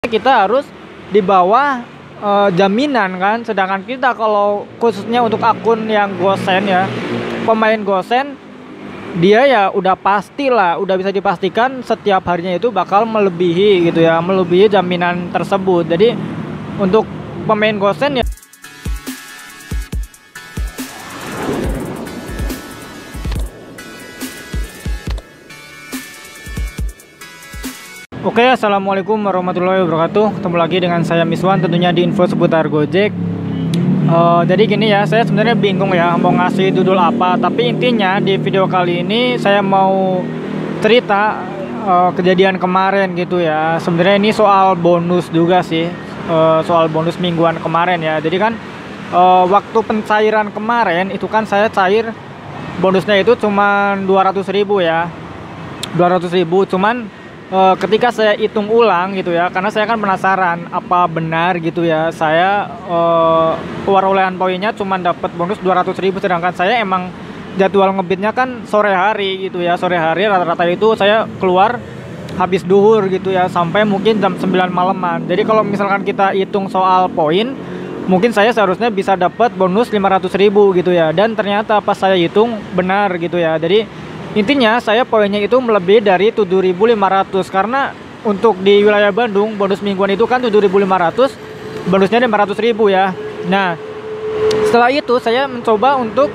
kita harus di bawah jaminan kan. Sedangkan kita kalau khususnya untuk akun yang gosen ya, pemain gosen, dia ya udah pastilah, udah bisa dipastikan setiap harinya itu bakal melebihi gitu ya, melebihi jaminan tersebut. Jadi untuk pemain gosen ya. Oke, assalamualaikum warahmatullahi wabarakatuh. Ketemu lagi dengan saya Miswan, tentunya di info seputar Gojek. Jadi gini ya, saya sebenarnya bingung ya mau ngasih judul apa. Tapi intinya di video kali ini saya mau cerita kejadian kemarin gitu ya. Sebenarnya ini soal bonus juga sih, soal bonus mingguan kemarin ya. Jadi kan waktu pencairan kemarin itu kan saya cair bonusnya itu cuma 200.000 ya, 200.000. Cuman ketika saya hitung ulang gitu ya, karena saya kan penasaran apa benar gitu ya, saya perolehan poinnya cuma dapat bonus 200.000, sedangkan saya emang jadwal ngebitnya kan sore hari gitu ya. Sore hari rata-rata itu saya keluar habis duhur gitu ya, sampai mungkin jam 9 malaman. Jadi kalau misalkan kita hitung soal poin, mungkin saya seharusnya bisa dapat bonus 500.000 gitu ya. Dan ternyata pas saya hitung benar gitu ya. Jadi intinya saya poinnya itu melebihi dari 7.500, karena untuk di wilayah Bandung bonus mingguan itu kan 7.500, bonusnya 500.000 ya. Nah, setelah itu saya mencoba untuk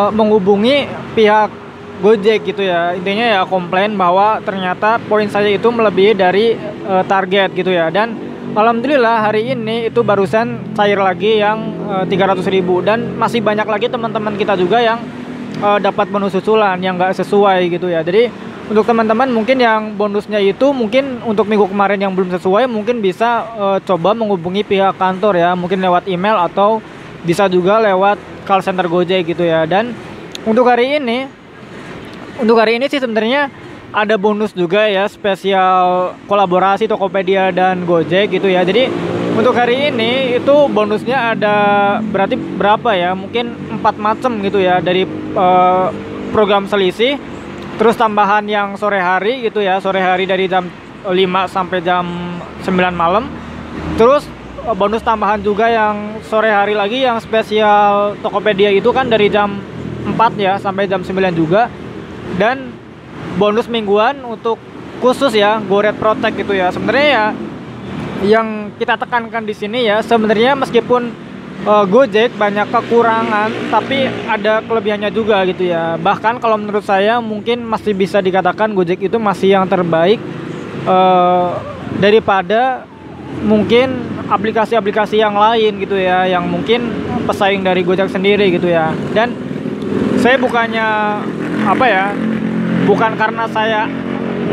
menghubungi pihak Gojek gitu ya. Intinya ya komplain bahwa ternyata poin saya itu melebihi dari target gitu ya. Dan alhamdulillah hari ini itu barusan cair lagi yang 300.000, dan masih banyak lagi teman-teman kita juga yang dapat bonus susulan yang nggak sesuai gitu ya. Jadi untuk teman-teman mungkin yang bonusnya itu mungkin untuk minggu kemarin yang belum sesuai, mungkin bisa coba menghubungi pihak kantor ya, mungkin lewat email atau bisa juga lewat call center Gojek gitu ya. Dan untuk hari ini sih sebenarnya ada bonus juga ya, spesial kolaborasi Tokopedia dan Gojek gitu ya. Jadi untuk hari ini itu bonusnya ada berarti berapa ya, mungkin 4 macam gitu ya, dari program selisih, terus tambahan yang sore hari gitu ya, sore hari dari jam 5 sampai jam 9 malam, terus bonus tambahan juga yang sore hari lagi yang spesial Tokopedia itu kan dari jam 4 ya sampai jam 9 juga. Dan bonus mingguan untuk khusus ya GoRed Protect gitu ya. Sebenarnya ya yang kita tekankan di sini ya, sebenarnya meskipun Gojek banyak kekurangan, tapi ada kelebihannya juga gitu ya. Bahkan kalau menurut saya mungkin masih bisa dikatakan Gojek itu masih yang terbaik daripada mungkin aplikasi-aplikasi yang lain gitu ya, yang mungkin pesaing dari Gojek sendiri gitu ya. Dan saya bukannya apa ya, bukan karena saya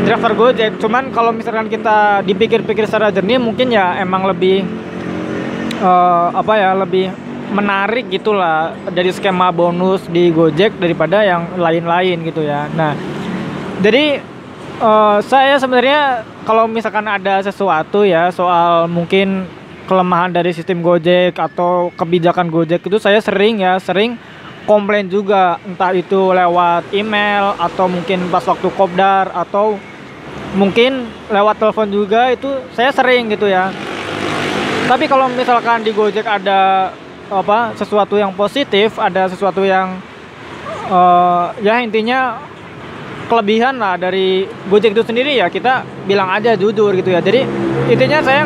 driver Gojek, cuman kalau misalkan kita dipikir-pikir secara jernih, mungkin ya emang lebih lebih menarik gitulah dari skema bonus di Gojek daripada yang lain-lain gitu ya. Nah, jadi saya sebenarnya kalau misalkan ada sesuatu ya soal mungkin kelemahan dari sistem Gojek atau kebijakan Gojek itu, saya sering komplain juga, entah itu lewat email atau mungkin pas waktu kopdar atau mungkin lewat telepon juga, itu saya sering gitu ya. Tapi kalau misalkan di Gojek ada sesuatu yang positif, ada sesuatu yang ya intinya kelebihan lah dari Gojek itu sendiri ya, kita bilang aja jujur gitu ya. Jadi intinya saya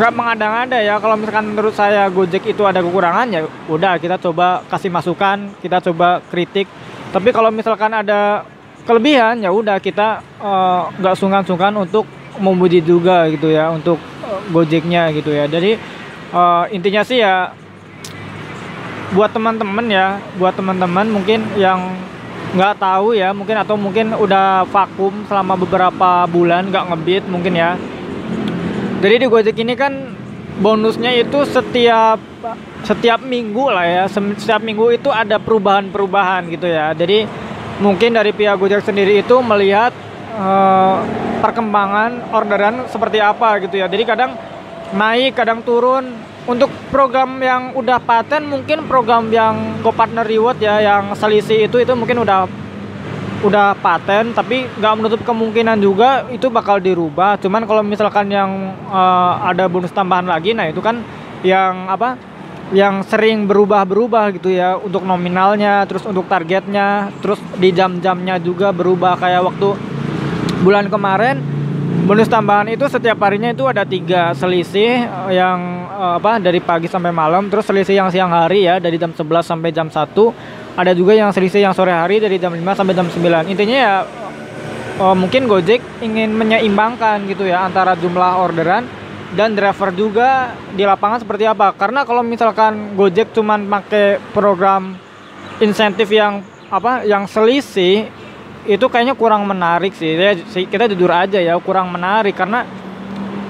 nggak mengada-ngada ya. Kalau misalkan menurut saya Gojek itu ada kekurangan, ya udah kita coba kasih masukan, kita coba kritik. Tapi kalau misalkan ada kelebihan, ya udah kita nggak sungkan-sungkan untuk memuji juga gitu ya untuk Gojeknya gitu ya. Jadi intinya sih ya buat teman-teman mungkin yang nggak tahu ya, mungkin atau mungkin udah vakum selama beberapa bulan nggak ngebit mungkin ya. Jadi di Gojek ini kan bonusnya itu setiap minggu lah ya, setiap minggu itu ada perubahan-perubahan gitu ya. Jadi mungkin dari pihak Gojek sendiri itu melihat perkembangan orderan seperti apa gitu ya. Jadi kadang naik, kadang turun. Untuk program yang udah paten, mungkin program yang GoPartner Reward ya, yang selisih itu mungkin udah udah paten, tapi nggak menutup kemungkinan juga itu bakal dirubah. Cuman kalau misalkan yang ada bonus tambahan lagi, nah itu kan yang apa, yang sering berubah-berubah gitu ya, untuk nominalnya, terus untuk targetnya, terus di jam-jamnya juga berubah. Kayak waktu bulan kemarin bonus tambahan itu setiap harinya itu ada 3 selisih, yang apa, dari pagi sampai malam, terus selisih yang siang hari ya dari jam 11 sampai jam 1, ada juga yang selisih yang sore hari dari jam 5 sampai jam 9. Intinya ya mungkin Gojek ingin menyeimbangkan gitu ya antara jumlah orderan dan driver juga di lapangan seperti apa. Karena kalau misalkan Gojek cuman pakai program insentif yang apa, yang selisih, itu kayaknya kurang menarik sih. Ya, kita jujur aja ya, kurang menarik. Karena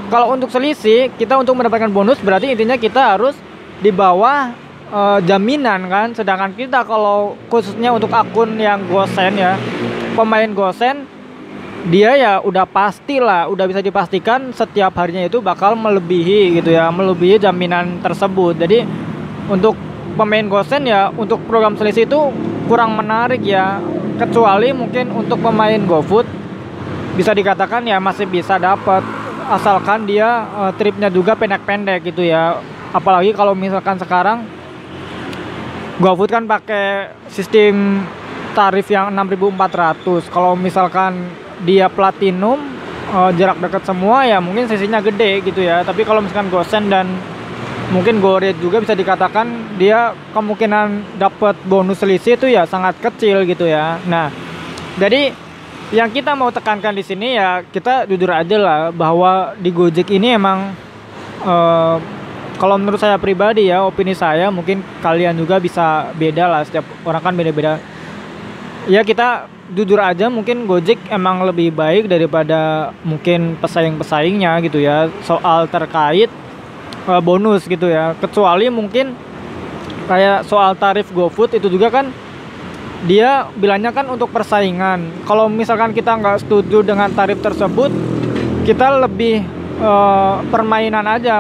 kalau untuk selisih, kita untuk mendapatkan bonus berarti intinya kita harus di bawah jaminan kan. Sedangkan kita kalau khususnya untuk akun yang gosen ya, pemain gosen, dia ya udah pastilah, udah bisa dipastikan setiap harinya itu bakal melebihi gitu ya, melebihi jaminan tersebut. Jadi untuk pemain gosen ya, untuk program selisih itu kurang menarik ya. Kecuali mungkin untuk pemain GoFood bisa dikatakan ya masih bisa dapat, asalkan dia tripnya juga pendek-pendek gitu ya. Apalagi kalau misalkan sekarang GoFood kan pakai sistem tarif yang 6.400. Kalau misalkan dia platinum, jarak dekat semua ya mungkin sisinya gede gitu ya. Tapi kalau misalkan gosen dan mungkin GoRate juga bisa dikatakan dia kemungkinan dapat bonus selisih itu ya sangat kecil gitu ya. Nah, jadi yang kita mau tekankan di sini ya, kita jujur aja lah bahwa di Gojek ini emang kalau menurut saya pribadi ya, opini saya, mungkin kalian juga bisa beda lah, setiap orang kan beda-beda. Ya kita jujur aja, mungkin Gojek emang lebih baik daripada mungkin pesaing-pesaingnya gitu ya, soal terkait bonus gitu ya. Kecuali mungkin kayak soal tarif GoFood itu juga kan dia bilangnya kan untuk persaingan. Kalau misalkan kita nggak setuju dengan tarif tersebut, kita lebih permainan aja,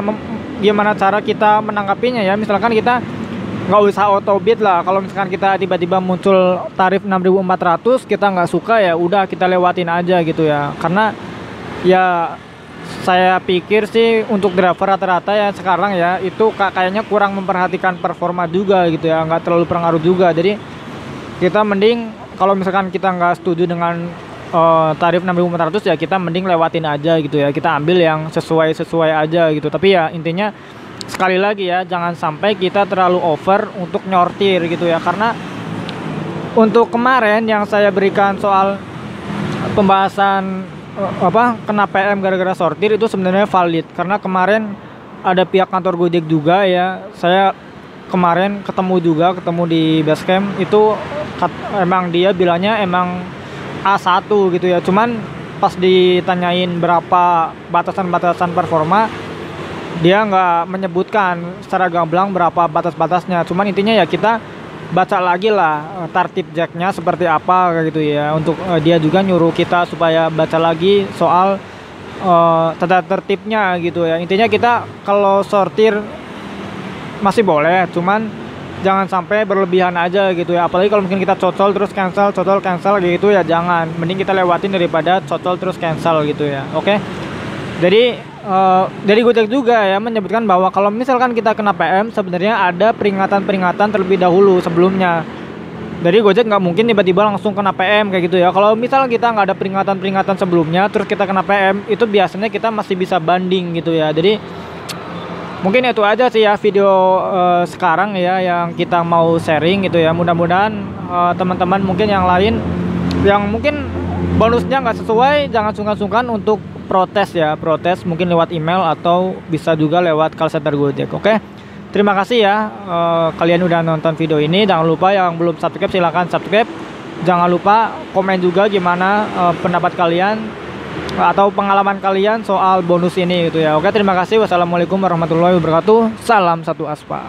gimana cara kita menanggapinya ya. Misalkan kita nggak usah autobid lah, kalau misalkan kita tiba-tiba muncul tarif 6.400 kita nggak suka, ya udah kita lewatin aja gitu ya. Karena ya saya pikir sih untuk driver rata-rata ya sekarang ya itu kayaknya kurang memperhatikan performa juga gitu ya, nggak terlalu pengaruh juga. Jadi kita mending kalau misalkan kita nggak setuju dengan tarif 6.400 ya kita mending lewatin aja gitu ya, kita ambil yang sesuai aja gitu. Tapi ya intinya sekali lagi ya, jangan sampai kita terlalu over untuk nyortir gitu ya. Karena untuk kemarin yang saya berikan soal pembahasan kena PM gara-gara sortir, itu sebenarnya valid karena kemarin ada pihak kantor Gojek juga ya, saya kemarin ketemu di Basecamp itu, emang dia bilangnya emang A1 gitu ya. Cuman pas ditanyain berapa batasan performa, dia nggak menyebutkan secara gamblang berapa batas-batasnya. Cuman intinya ya kita baca lagi lah tertib jacknya seperti apa gitu ya. Untuk dia juga nyuruh kita supaya baca lagi soal tata tertibnya gitu ya. Intinya kita kalau sortir masih boleh, cuman jangan sampai berlebihan aja gitu ya. Apalagi kalau mungkin kita cocol terus cancel gitu ya, jangan. Mending kita lewatin daripada cocol terus cancel gitu ya. Oke. Jadi dari Gojek juga ya menyebutkan bahwa kalau misalkan kita kena PM, sebenarnya ada peringatan terlebih dahulu sebelumnya. Jadi Gojek nggak mungkin tiba-tiba langsung kena PM kayak gitu ya. Kalau misal kita nggak ada peringatan sebelumnya terus kita kena PM, itu biasanya kita masih bisa banding gitu ya. Jadi mungkin itu aja sih ya video sekarang ya yang kita mau sharing gitu ya. Mudah-mudahan teman-teman mungkin yang lain yang mungkin bonusnya nggak sesuai, jangan sungkan-sungkan untuk protes mungkin lewat email atau bisa juga lewat call center Gojek. Oke, terima kasih ya kalian udah nonton video ini. Jangan lupa yang belum subscribe silahkan subscribe. Jangan lupa komen juga gimana pendapat kalian atau pengalaman kalian soal bonus ini gitu ya. Oke, terima kasih. Wassalamualaikum warahmatullahi wabarakatuh. Salam satu aspal.